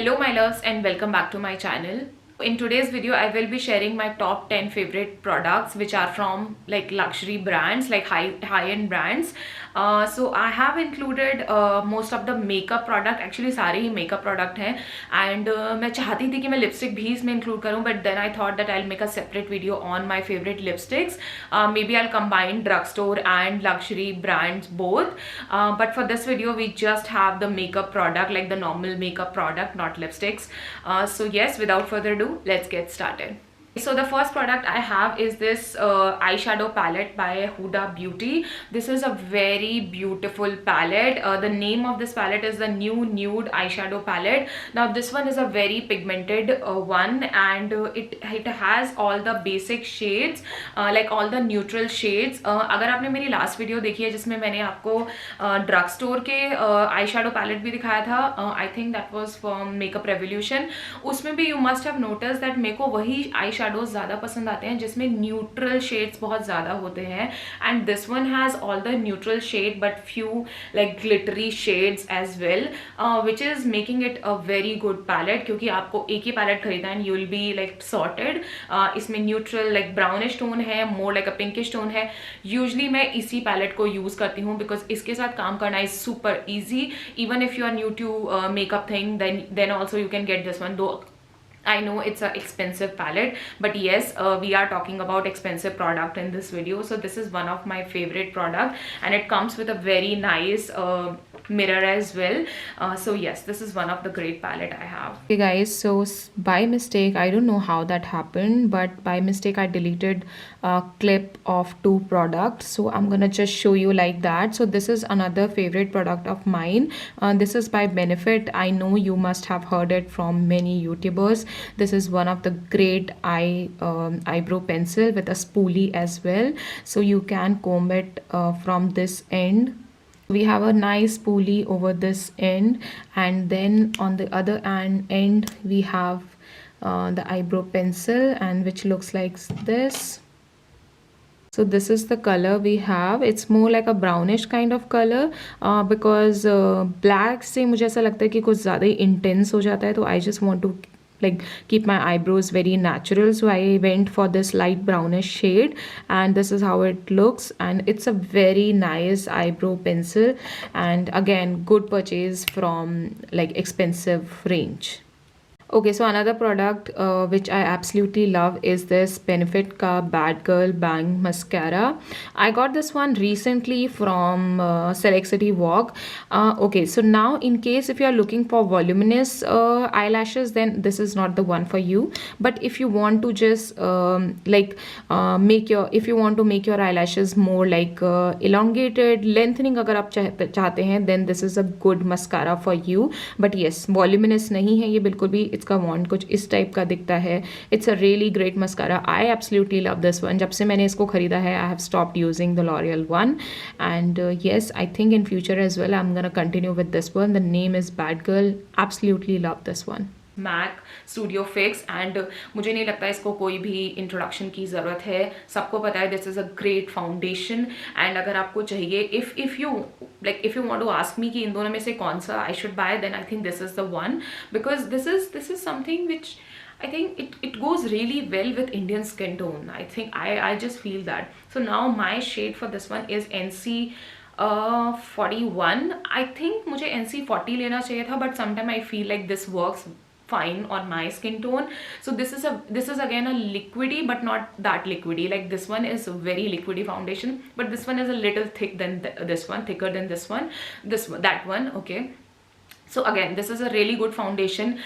Hello my loves and welcome back to my channel. In today's video I will be sharing my top 10 favorite products which are from like luxury brands, like high-end brands. So I have included most of the makeup product, actually सारे ही makeup product हैं and मैं चाहती थी कि मैं lipstick भी इसमें include करूँ, but then I thought that I'll make a separate video on my favorite lipsticks. Maybe I'll combine drugstore and luxury brands both, but for this video we just have the makeup product, like the normal makeup product, not lipsticks. So yes, without further ado, let's get started. So the first product I have is this eyeshadow palette by Huda Beauty. This is a very beautiful palette. The name of this palette is the New Nude Eyeshadow Palette. Now this one is a very pigmented one, and it has all the basic shades, like all the neutral shades. अगर आपने मेरी last video देखी है जिसमें मैंने आपको drug store के eye shadow palette भी दिखाया था, I think that was from makeup revolution, उसमें भी you must have notice that मेरे को वही आई शेडोज ज़्यादा पसंद आते हैं जिसमें न्यूट्रल शेड्स बहुत ज़्यादा होते हैं. And this one has all the neutral shade but few like glittery shades as well, which is making it a very good palette, क्योंकि आपको एक ही पैलेट खरीदा and you will be like sorted. इसमें न्यूट्रल लाइक ब्राउनिश टोन है, more like a pinkish tone है. Usually मैं इसी पैलेट को यूज़ करती हूँ बिकॉज इसके साथ काम करना is super easy. Even if you are new to makeup thing, then also you can get this one, though I know it's an expensive palette, but yes, we are talking about expensive product in this video. So this is one of my favorite product, and it comes with a very nice mirror as well. So yes, this is one of the great palette I have. Okay guys, so by mistake, I don't know how that happened, but by mistake I deleted a clip of 2 products, so I'm gonna just show you like that. So this is another favorite product of mine. This is by Benefit. I know you must have heard it from many YouTubers. This is one of the great eyebrow pencil with a spoolie as well, so you can comb it from this end. We have a nice pulley over this end, and then on the other end we have the eyebrow pencil, and which looks like this. So this is the color we have. It's more like a brownish kind of color, because black से मुझे ऐसा लगता है कि कुछ ज़्यादा ही intense हो जाता है, तो I just want to like keep my eyebrows very natural, so I went for this light brownish shade, and this is how it looks. And it's a very nice eyebrow pencil, and again good purchase from like expensive range. Okay, so another product which I absolutely love is this Benefit ka Bad Girl Bang Mascara. I got this one recently from Select City Walk. Okay, so now in case if you are looking for voluminous eyelashes, then this is not the one for you. But if you want to just if you want to make your eyelashes more like elongated, lengthening अगर आप चाहते हैं, then this is a good mascara for you. But yes, voluminous नहीं है ये बिल्कुल भी. इसका वॉन्ड कुछ इस टाइप का दिखता है. It's a really great mascara. I absolutely love this one. जब से मैंने इसको खरीदा है, I have stopped using the L'Oreal one, and yes, I think in future as well I am gonna continue with this one. The name is Bad Girl. Absolutely love this one. MAC Studio Fix, and मुझे नहीं लगता इसको कोई भी introduction की ज़रूरत है. सबको पता है this is a great foundation. And अगर आपको चाहिए, if you want to ask me कि इन दोनों में से कौन सा I should buy, then I think this is the one, because this is something which I think it goes really well with Indian skin tone. I think I just feel that. So now my shade for this one is NC 41. I think मुझे NC 40 लेना चाहिए था, but sometime I feel like this works fine on my skin tone. So this is again a liquidy, but not that liquidy. Like this one is a very liquidy foundation, but this one is a little thick than this one, thicker than this one, that one. Okay, so again this is a really good foundation.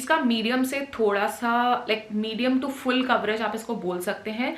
इसका medium से थोड़ा सा like medium to full coverage आप इसको बोल सकते हैं,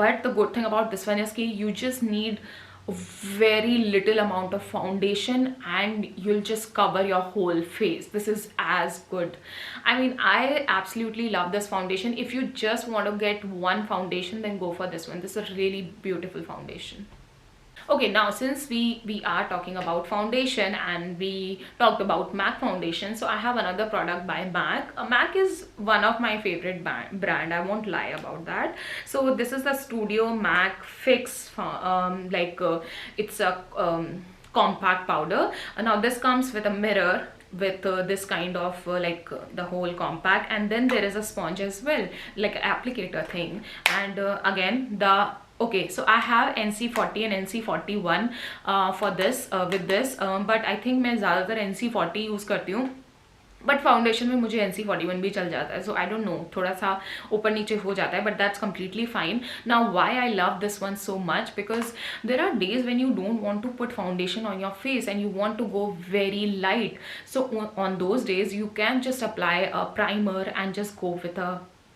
but the good thing about this one is कि you just need very little amount of foundation and you'll just cover your whole face. This is as good. I mean, I absolutely love this foundation. If you just want to get one foundation, then go for this one. This is a really beautiful foundation. Okay, now since we are talking about foundation and we talked about MAC foundation, so I have another product by MAC. MAC is one of my favorite brand. I won't lie about that. So this is the Studio MAC Fix. It's a compact powder. Now this comes with a mirror with this kind of the whole compact. And then there is a sponge as well, like applicator thing. And again, the okay, so I have NC40 and NC41 for this with this, but I think मैं ज़्यादातर NC40 use करती हूँ, but foundation में मुझे NC41 भी चल जाता है. सो आई डोंट नो, थोड़ा सा ऊपर नीचे हो जाता है, but that's completely fine. Now why I love this one so much, because there are days when you don't want to put foundation on your face and you want to go very light. So on those days you can just apply a primer and just go with a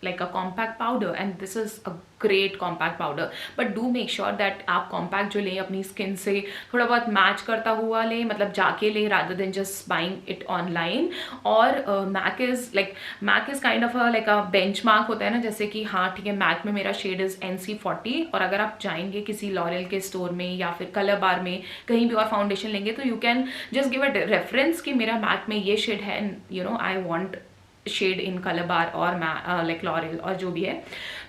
like a compact powder, and this is a great compact powder. But do make sure that आप compact जो लें अपनी skin से थोड़ा बहुत match करता हुआ लें, मतलब जाके लें, rather than just buying it online. और MAC is kind of a benchmark होता है ना, जैसे कि हाँ ठीक है, MAC में मेरा शेड इज NC40, और अगर आप जाएंगे किसी लॉरियल के स्टोर में या फिर कलर बार में कहीं भी और फाउंडेशन लेंगे, तो you can just give a reference कि मेरा MAC में ये शेड है, you know I want shade in colour bar और लाइक लॉरियल और जो भी है.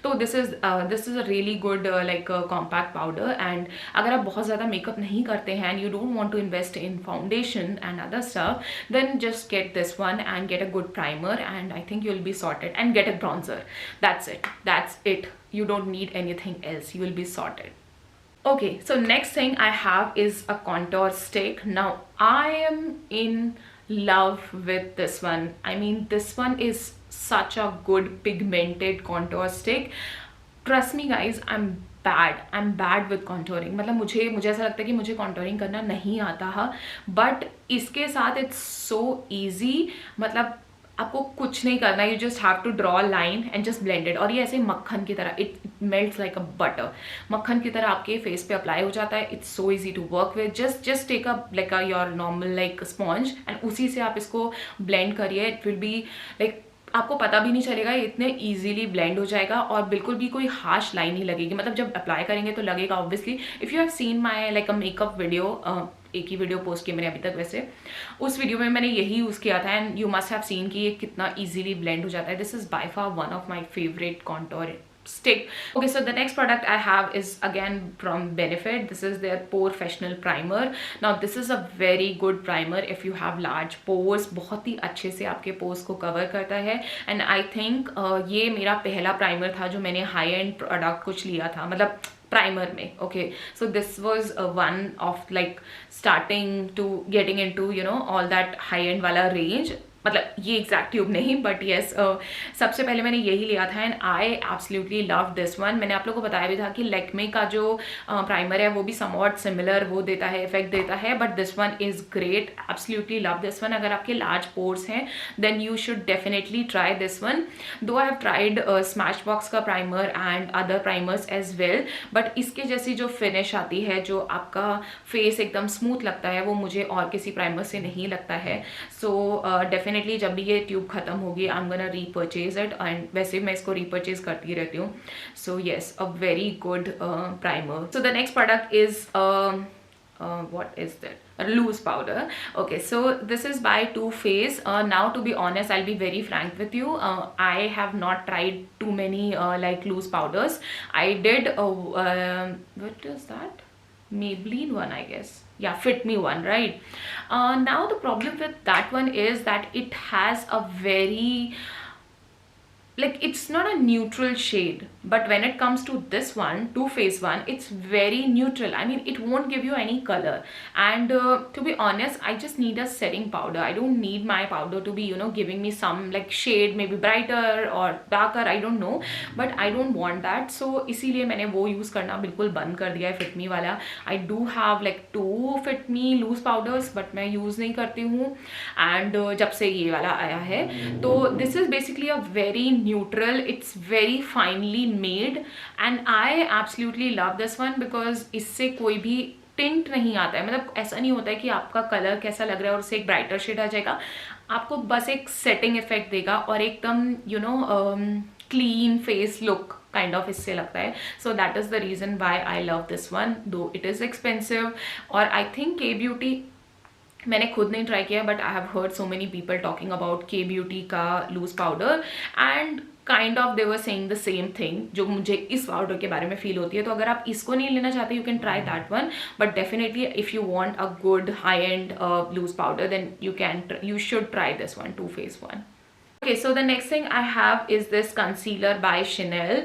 तो this is a really good like compact powder. And अगर आप बहुत ज़्यादा मेकअप नहीं करते हैं and you don't want to invest in foundation and other stuff, then just get this one and get a good primer, and I think you will be sorted. And get a bronzer. That's it. You don't need anything else. You will be sorted. Okay, so next thing I have is a contour stick. Now I am in love with this one. I mean, this one is such a good pigmented contour stick. Trust me guys, I'm bad with contouring. मतलब मुझे ऐसा लगता है कि मुझे contouring करना नहीं आता है, बट इसके साथ it's so easy. मतलब आपको कुछ नहीं करना, you just have to draw line and just blended. और ये ऐसे मक्खन की तरह, it melts like a butter, मक्खन की तरह आपके फेस पे अप्लाई हो जाता है. It's so easy to work with. Just take a like your normal like sponge and उसी से आप इसको ब्लेंड करिए. इट विल बी लाइक आपको पता भी नहीं चलेगा, ये इतने इजीली ब्लेंड हो जाएगा और बिल्कुल भी कोई हार्श लाइन नहीं लगेगी. मतलब जब अप्लाई करेंगे तो लगेगा obviously. If you have seen my like a makeup video, एक ही वीडियो पोस्ट किया मैंने अभी तक, वैसे उस वीडियो में मैंने यही यूज़ किया था, and you must have seen कि ये कितना इजीली ब्लेंड हो जाता है. This is by far one of my favourite contour stick. Okay, so the next product I have is again from Benefit. This is their Porefessional primer. Now this is a very good primer if you have large pores. बहुत ही अच्छे से आपके pores को cover करता है. And I think ये मेरा पहला primer था जो मैंने high end product कुछ लिया था, मतलब प्राइमर में. Okay, so this was one of like starting to getting in to you know all that high end वाला रेंज. मतलब ये एग्जैक्ट ट्यूब नहीं, बट येस सबसे पहले मैंने यही लिया था and I absolutely love this one. मैंने आप लोगों को बताया भी था कि लैक्मे का जो प्राइमर है वो भी समवॉट सिमिलर वो देता है, इफेक्ट देता है, but this one is great. Absolutely love this one. अगर आपके लार्ज पोर्स हैं then you should definitely try this one. Though I have tried Smashbox का primer and other primers as well, but इसके जैसी जो finish आती है, जो आपका फेस एकदम स्मूथ लगता है, वो मुझे और किसी प्राइमर से नहीं लगता है. सो डेफिनेटली जब भी ये ट्यूब खत्म होगी आई am gonna repurchase it, and वैसे मैं इसको रीपर्चेज करती रहती हूँ. So yes, a very good primer. So the next product is what is that? A loose powder. Okay, so this is by Too Faced. Now to be honest, I'll be very frank with you, I have not tried too many like loose powders. I did what is that? Maybelline one, I guess. Yeah, Fit Me one, right? Now the problem with that one is that it has a very like it's not a neutral shade, but when it comes to this one, Too Faced one, it's very neutral. I mean, it won't give you any color, and to be honest, I just need a setting powder. I don't need my powder to be, you know, giving me some like shade, maybe brighter or darker, I don't know, but I don't want that. So इसीलिए मैंने वो use करना बिल्कुल बंद कर दिया है, Fit Me वाला. I do have like 2 Fit Me loose powders, but मैं यूज़ नहीं करती हूँ, and जब से ये वाला आया है, तो this is basically a very neutral, it's very finely made, and I absolutely love this one because इससे कोई भी टिंट नहीं आता है. मतलब ऐसा नहीं होता है कि आपका कलर कैसा लग रहा है और उससे एक ब्राइटर शेड आ जाएगा. आपको बस एक सेटिंग इफेक्ट देगा और एकदम you know clean face look kind of इससे लगता है. So that is the reason why I love this one, though it is expensive. और आई थिंक के ब्यूटी मैंने खुद नहीं ट्राई किया, but I have heard so many people talking about Kay Beauty का loose powder, and kind of they were saying the same thing जो मुझे इस पाउडर के बारे में फील होती है. तो अगर आप इसको नहीं लेना चाहते, you can try that one, but definitely if you want a good high end loose powder, then you should try this one, Too Faced one. Okay, so the next thing I have is this concealer by Chanel.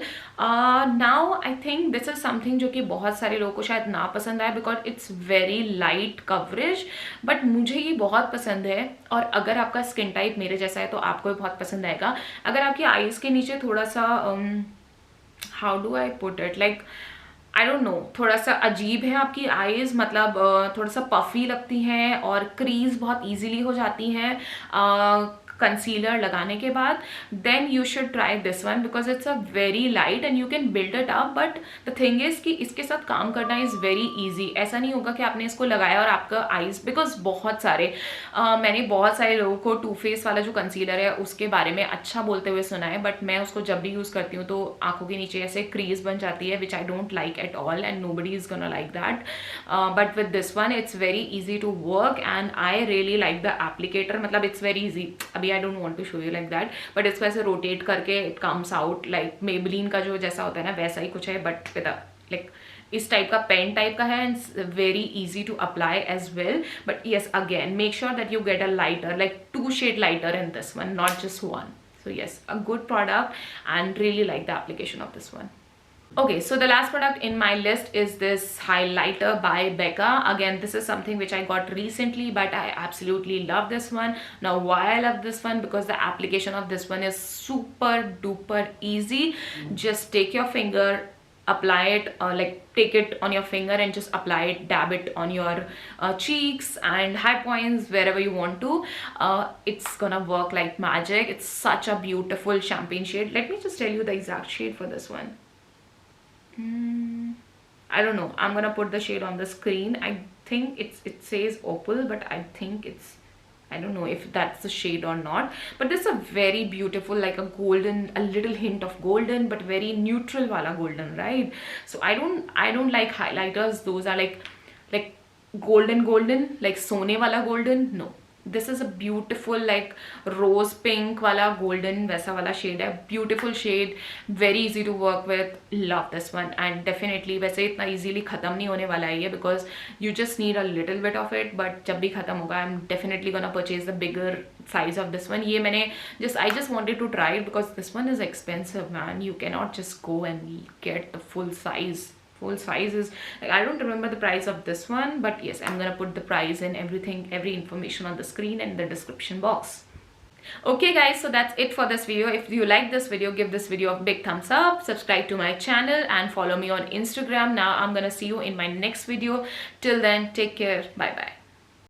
Now I think this is something जो कि बहुत सारे लोगों को शायद ना पसंद आए, because it's very light coverage, but मुझे ये बहुत पसंद है. और अगर आपका स्किन टाइप मेरे जैसा है तो आपको भी बहुत पसंद आएगा. अगर आपकी आईज के नीचे थोड़ा सा how do I put it, like I don't know, थोड़ा सा अजीब है आपकी आईज, मतलब थोड़ा सा पफी लगती हैं और क्रीज बहुत इजीली हो जाती हैं कंसीलर लगाने के बाद, then you should try this one, because it's a very light and you can build it up. But the thing is कि इसके साथ काम करना इज़ वेरी ईजी. ऐसा नहीं होगा कि आपने इसको लगाया और आपका आईज, बिकॉज बहुत सारे मैंने बहुत सारे लोगों को टू फेस वाला जो कंसीलर है उसके बारे में अच्छा बोलते हुए सुना है, बट मैं उसको जब भी यूज़ करती हूँ तो आंखों के नीचे ऐसे क्रीज बन जाती है, which I don't like at all, and nobody is gonna like that. But with this one it's very easy to work, and I really like the applicator. मतलब इट्स वेरी ईजी. अभी I don't want to show you like that, but इसको ऐसे rotate करके it comes out like Maybelline का जो जैसा होता है ना, वैसा ही कुछ है, बट विद लाइक इस टाइप का पेन टाइप का है, and very easy to apply as well. But yes, again make sure that you get a lighter, like 2 shade lighter in this one, not just one. So yes, a good product, and really like the application of this one. Okay, so the last product in my list is this highlighter by Becca. Again, this is something which I got recently, but I absolutely love this one. Now, why I love this one? Because the application of this one is super duper easy. Just take your finger, apply it, like take it on your finger and just apply it, dab it on your cheeks and high points, wherever you want to. It's gonna work like magic. It's such a beautiful champagne shade. Let me just tell you the exact shade for this one. I don't know, I'm gonna put the shade on the screen. I think it says opal, but I think I don't know if that's the shade or not, but this is a very beautiful, like a golden, a little hint of golden, but very neutral wala golden, right? So I don't like highlighters those are like golden, like sone wala golden. No, this is a beautiful like rose pink wala golden वैसा वाला shade है. Beautiful shade, very easy to work with. Love this one, and definitely वैसे इतना easily ख़त्म नहीं होने वाला है ये, because you just need a little bit of it, but जब भी ख़त्म होगा I'm definitely gonna purchase the bigger size of this one. ये मैंने I just wanted to try it because this one is expensive, man. You cannot just go and get the full size. Full size is like, I don't remember the price of this one, but yes, I'm gonna put the price and everything, every information on the screen and the description box. Okay guys, so that's it for this video. If you like this video, give this video a big thumbs up, subscribe to my channel and follow me on Instagram. Now I'm gonna see you in my next video. Till then, take care, bye bye.